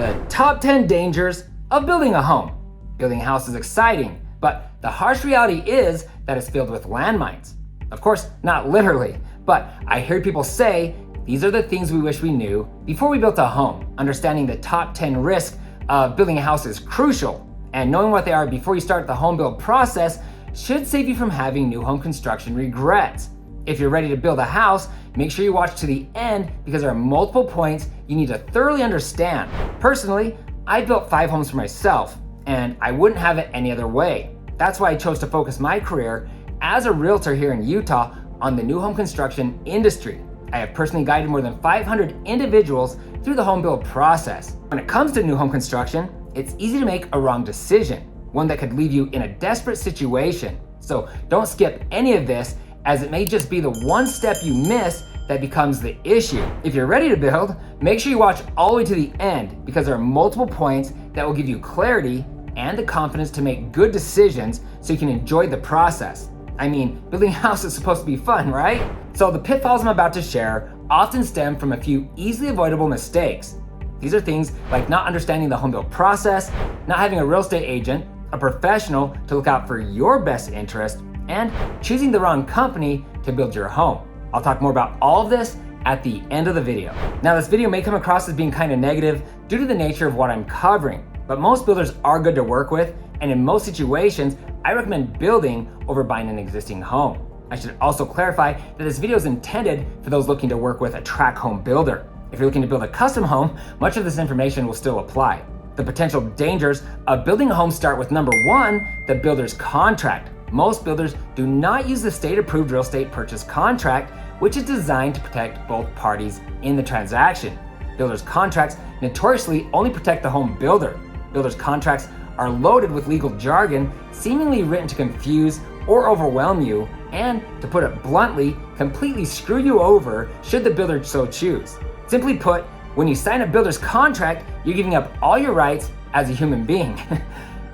The top 10 dangers of building a home. Building a house is exciting, but the harsh reality is that it's filled with landmines. Of course, not literally, but I hear people say, these are the things we wish we knew before we built a home. Understanding the top 10 risks of building a house is crucial, and knowing what they are before you start the home build process should save you from having new home construction regrets. If you're ready to build a house, make sure you watch to the end because there are multiple points you need to thoroughly understand. Personally, I built 5 homes for myself, and I wouldn't have it any other way. That's why I chose to focus my career as a realtor here in Utah on the new home construction industry. I have personally guided more than 500 individuals through the home build process. When it comes to new home construction, it's easy to make a wrong decision, one that could leave you in a desperate situation. So don't skip any of this, as it may just be the one step you miss that becomes the issue. If you're ready to build, make sure you watch all the way to the end because there are multiple points that will give you clarity and the confidence to make good decisions so you can enjoy the process. I mean, building a house is supposed to be fun, right? So the pitfalls I'm about to share often stem from a few easily avoidable mistakes. These are things like not understanding the home build process, not having a real estate agent, a professional to look out for your best interest, and choosing the wrong company to build your home. I'll talk more about all of this at the end of the video. Now, this video may come across as being kind of negative due to the nature of what I'm covering, but most builders are good to work with, and in most situations, I recommend building over buying an existing home. I should also clarify that this video is intended for those looking to work with a tract home builder. If you're looking to build a custom home, much of this information will still apply. The potential dangers of building a home start with number 1, the builder's contract. Most builders do not use the state-approved real estate purchase contract, which is designed to protect both parties in the transaction. Builders' contracts notoriously only protect the home builder. Builders' contracts are loaded with legal jargon, seemingly written to confuse or overwhelm you, and, to put it bluntly, completely screw you over should the builder so choose. Simply put, when you sign a builder's contract, you're giving up all your rights as a human being.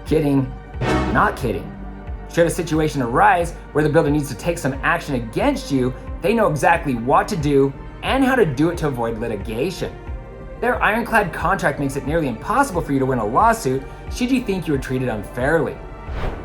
Kidding, not kidding. Should a situation arise where the builder needs to take some action against you, they know exactly what to do and how to do it to avoid litigation. Their ironclad contract makes it nearly impossible for you to win a lawsuit should you think you were treated unfairly.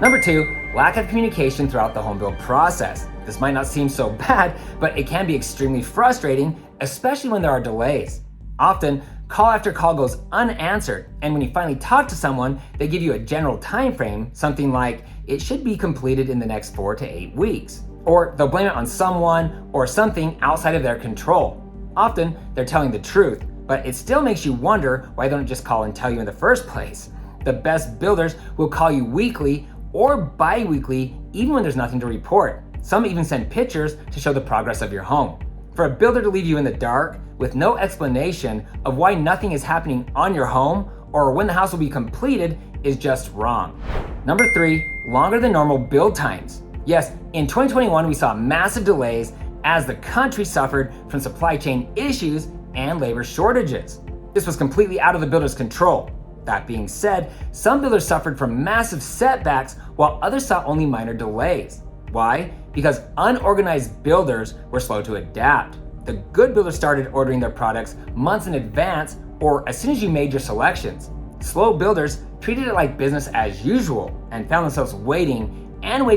Number 2, lack of communication throughout the home build process. This might not seem so bad, but it can be extremely frustrating, especially when there are delays. Often, call after call goes unanswered, and when you finally talk to someone, they give you a general time frame, something like, it should be completed in the next 4 to 8 weeks. Or they'll blame it on someone or something outside of their control. Often, they're telling the truth, but it still makes you wonder why they don't just call and tell you in the first place. The best builders will call you weekly or bi-weekly, even when there's nothing to report. Some even send pictures to show the progress of your home. For a builder to leave you in the dark with no explanation of why nothing is happening on your home or when the house will be completed is just wrong. Number 3, longer than normal build times. Yes, in 2021 we saw massive delays as the country suffered from supply chain issues and labor shortages. This was completely out of the builder's control. That being said, some builders suffered from massive setbacks while others saw only minor delays. Why? Because unorganized builders were slow to adapt. The good builders started ordering their products months in advance or as soon as you made your selections. Slow builders treated it like business as usual and found themselves waiting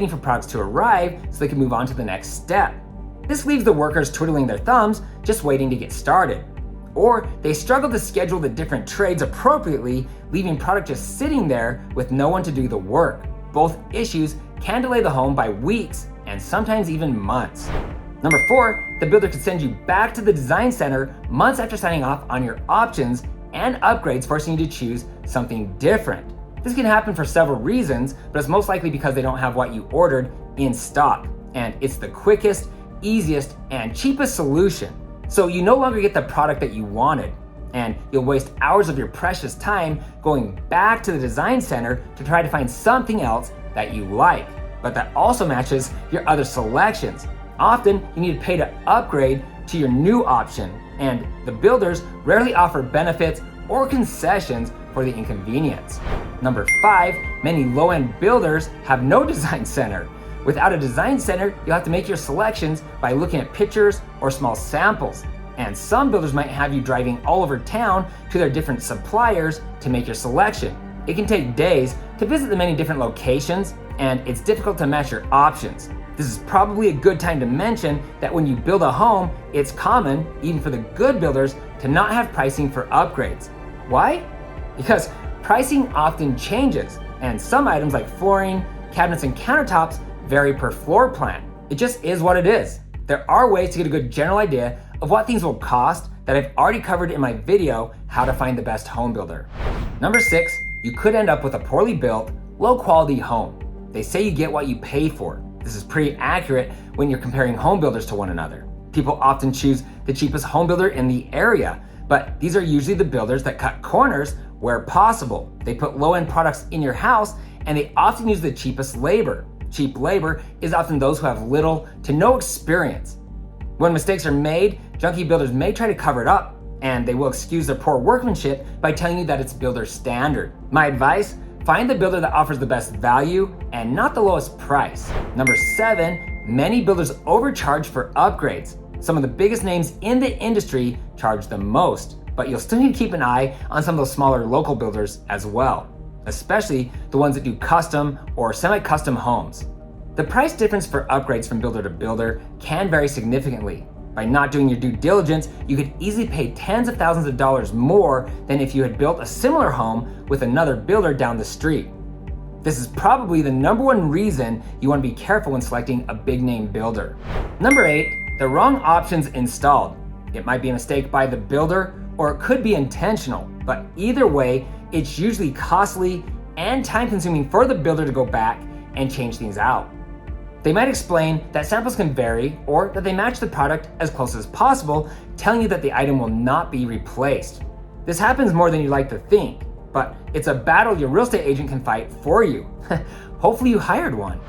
for products to arrive so they could move on to the next step. This leaves the workers twiddling their thumbs, just waiting to get started. Or they struggle to schedule the different trades appropriately, leaving product just sitting there with no one to do the work. Both issues can delay the home by weeks and sometimes even months. Number 4, the builder could send you back to the design center months after signing off on your options and upgrades, forcing you to choose something different. This can happen for several reasons, but it's most likely because they don't have what you ordered in stock, and it's the quickest, easiest, and cheapest solution. So you no longer get the product that you wanted, and you'll waste hours of your precious time going back to the design center to try to find something else that you like, but that also matches your other selections. Often, you need to pay to upgrade to your new option, and the builders rarely offer benefits or concessions for the inconvenience. Number 5, many low-end builders have no design center. Without a design center, you'll have to make your selections by looking at pictures or small samples. And some builders might have you driving all over town to their different suppliers to make your selection. It can take days to visit the many different locations, and it's difficult to match your options. This is probably a good time to mention that when you build a home, it's common, even for the good builders, to not have pricing for upgrades. Why? Because pricing often changes, and some items like flooring, cabinets, and countertops vary per floor plan. It just is what it is. There are ways to get a good general idea of what things will cost that I've already covered in my video, How to Find the Best Home Builder. Number 6, you could end up with a poorly built, low quality home. They say you get what you pay for. This is pretty accurate when you're comparing home builders to one another. People often choose the cheapest home builder in the area, but these are usually the builders that cut corners where possible. They put low-end products in your house, and they often use the cheapest labor. Cheap labor is often those who have little to no experience. When mistakes are made, junky builders may try to cover it up, and they will excuse their poor workmanship by telling you that it's builder standard. My advice, find the builder that offers the best value and not the lowest price. Number 7, many builders overcharge for upgrades. Some of the biggest names in the industry charge the most, but you'll still need to keep an eye on some of those smaller local builders as well, especially the ones that do custom or semi-custom homes. The price difference for upgrades from builder to builder can vary significantly. By not doing your due diligence, you could easily pay tens of thousands of dollars more than if you had built a similar home with another builder down the street. This is probably the number one reason you want to be careful when selecting a big name builder. Number 8, the wrong options installed. It might be a mistake by the builder, or it could be intentional, but either way, it's usually costly and time consuming for the builder to go back and change things out. They might explain that samples can vary, or that they match the product as close as possible, telling you that the item will not be replaced. This happens more than you like to think, but it's a battle your real estate agent can fight for you. Hopefully you hired one.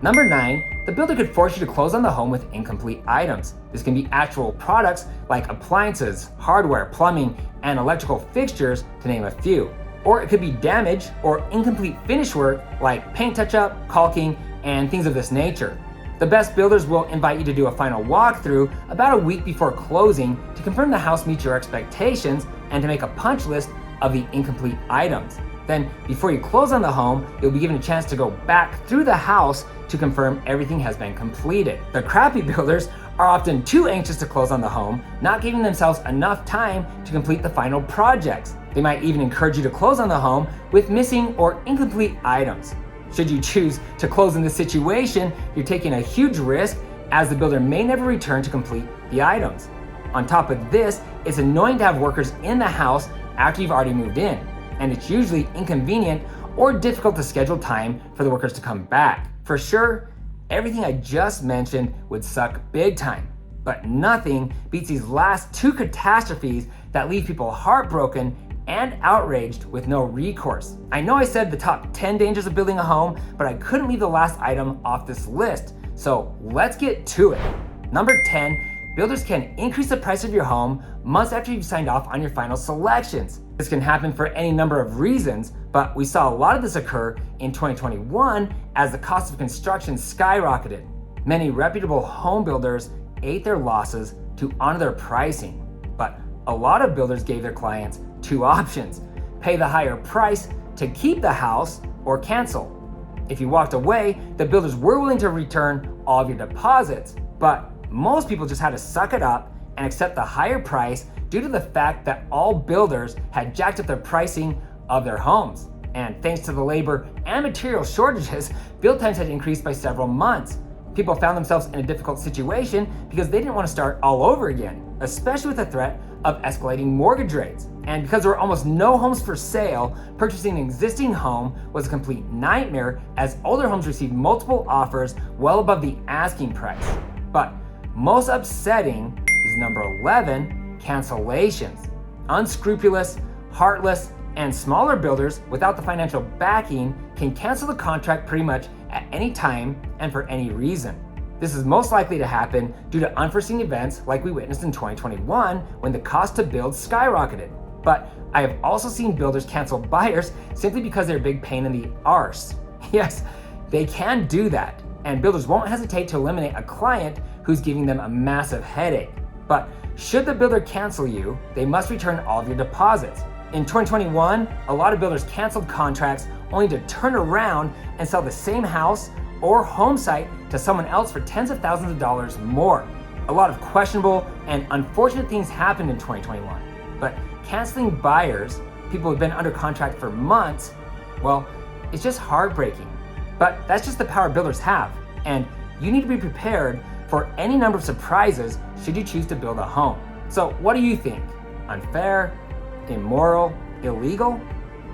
Number 9, the builder could force you to close on the home with incomplete items. This can be actual products like appliances, hardware, plumbing, and electrical fixtures, to name a few. Or it could be damage or incomplete finish work like paint touch-up, caulking, and things of this nature. The best builders will invite you to do a final walkthrough about a week before closing to confirm the house meets your expectations and to make a punch list of the incomplete items. Then, before you close on the home, you'll be given a chance to go back through the house to confirm everything has been completed. The crappy builders are often too anxious to close on the home, not giving themselves enough time to complete the final projects. They might even encourage you to close on the home with missing or incomplete items. Should you choose to close in this situation, you're taking a huge risk, as the builder may never return to complete the items. On top of this, it's annoying to have workers in the house after you've already moved in, and it's usually inconvenient or difficult to schedule time for the workers to come back. For sure, everything I just mentioned would suck big time, but nothing beats these last 2 catastrophes that leave people heartbroken and outraged with no recourse. I know I said the top 10 dangers of building a home, but I couldn't leave the last item off this list, so let's get to it. Number 10, builders can increase the price of your home months after you've signed off on your final selections. This can happen for any number of reasons, but we saw a lot of this occur in 2021 as the cost of construction skyrocketed. Many reputable home builders ate their losses to honor their pricing, but a lot of builders gave their clients 2 options: pay the higher price to keep the house or cancel. If you walked away, the builders were willing to return all of your deposits, but most people just had to suck it up and accept the higher price due to the fact that all builders had jacked up their pricing of their homes. And thanks to the labor and material shortages, build times had increased by several months. People found themselves in a difficult situation because they didn't want to start all over again, especially with the threat of escalating mortgage rates. And because there were almost no homes for sale, purchasing an existing home was a complete nightmare, as older homes received multiple offers well above the asking price. But most upsetting is number 11, cancellations. Unscrupulous, heartless, and smaller builders without the financial backing can cancel the contract pretty much at any time and for any reason. This is most likely to happen due to unforeseen events like we witnessed in 2021 when the cost to build skyrocketed. But I have also seen builders cancel buyers simply because they're a big pain in the arse. Yes, they can do that, and builders won't hesitate to eliminate a client who's giving them a massive headache. But should the builder cancel you, they must return all of your deposits. In 2021, a lot of builders canceled contracts only to turn around and sell the same house or home site to someone else for tens of thousands of dollars more. A lot of questionable and unfortunate things happened in 2021, but canceling buyers, people who've been under contract for months, well, it's just heartbreaking. But that's just the power builders have, and you need to be prepared for any number of surprises should you choose to build a home. So what do you think? Unfair? Immoral? Illegal?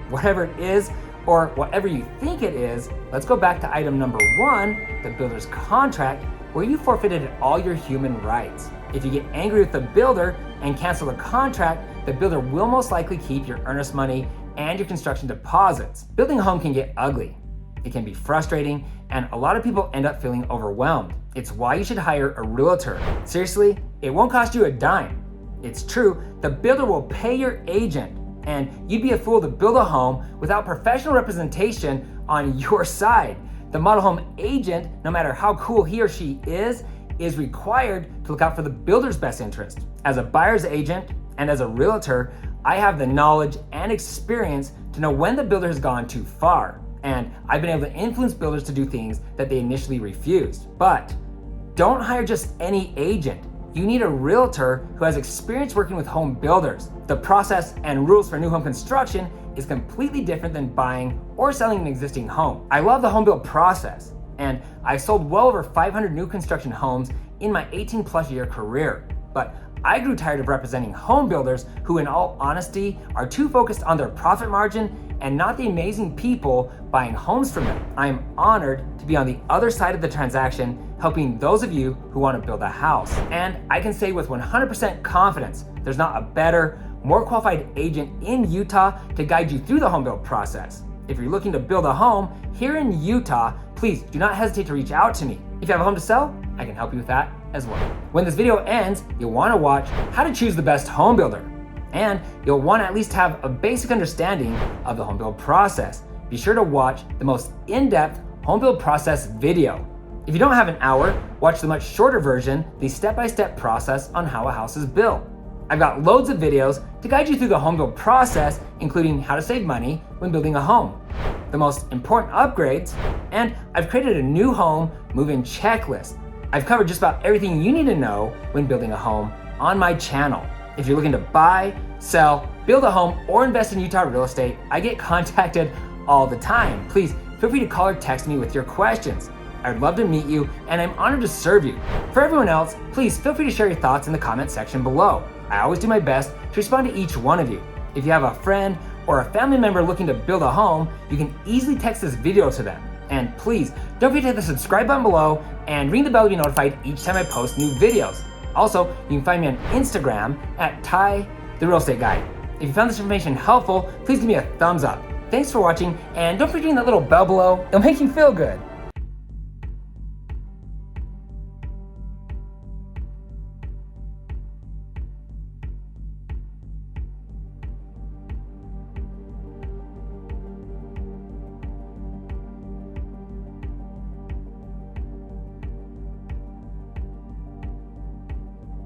Whatever it is, or whatever you think it is, let's go back to item number 1, the builder's contract, where you forfeited all your human rights. If you get angry with the builder and cancel the contract, the builder will most likely keep your earnest money and your construction deposits. Building a home can get ugly. It can be frustrating, and a lot of people end up feeling overwhelmed. It's why you should hire a realtor. Seriously, it won't cost you a dime. It's true, the builder will pay your agent, and you'd be a fool to build a home without professional representation on your side. The model home agent, no matter how cool he or she is required to look out for the builder's best interest. As a buyer's agent and as a realtor, I have the knowledge and experience to know when the builder has gone too far. And I've been able to influence builders to do things that they initially refused. But don't hire just any agent. You need a realtor who has experience working with home builders. The process and rules for new home construction is completely different than buying or selling an existing home. I love the home build process, and I've sold well over 500 new construction homes in my 18+ year career. But I grew tired of representing home builders who, in all honesty, are too focused on their profit margin and not the amazing people buying homes from them. I am honored to be on the other side of the transaction, helping those of you who want to build a house. And I can say with 100% confidence, there's not a better, more qualified agent in Utah to guide you through the home build process. If you're looking to build a home here in Utah, please do not hesitate to reach out to me. If you have a home to sell, I can help you with that as well. When this video ends, you'll want to watch how to choose the best home builder. And you'll want to at least have a basic understanding of the home build process. Be sure to watch the most in-depth home build process video. If you don't have an hour, watch the much shorter version, the step-by-step process on how a house is built. I've got loads of videos to guide you through the home build process, including how to save money when building a home, the most important upgrades, and I've created a new home move-in checklist. I've covered just about everything you need to know when building a home on my channel. If you're looking to buy, sell, build a home, or invest in Utah real estate, I get contacted all the time. Please feel free to call or text me with your questions. I'd love to meet you, and I'm honored to serve you. For everyone else, please feel free to share your thoughts in the comment section below. I always do my best to respond to each one of you. If you have a friend or a family member looking to build a home, you can easily text this video to them. And please, don't forget to hit the subscribe button below and ring the bell to be notified each time I post new videos. Also, you can find me on Instagram at Ty the Real Estate Guy. If you found this information helpful, please give me a thumbs up. Thanks for watching, and don't forget to ring that little bell below. It'll make you feel good.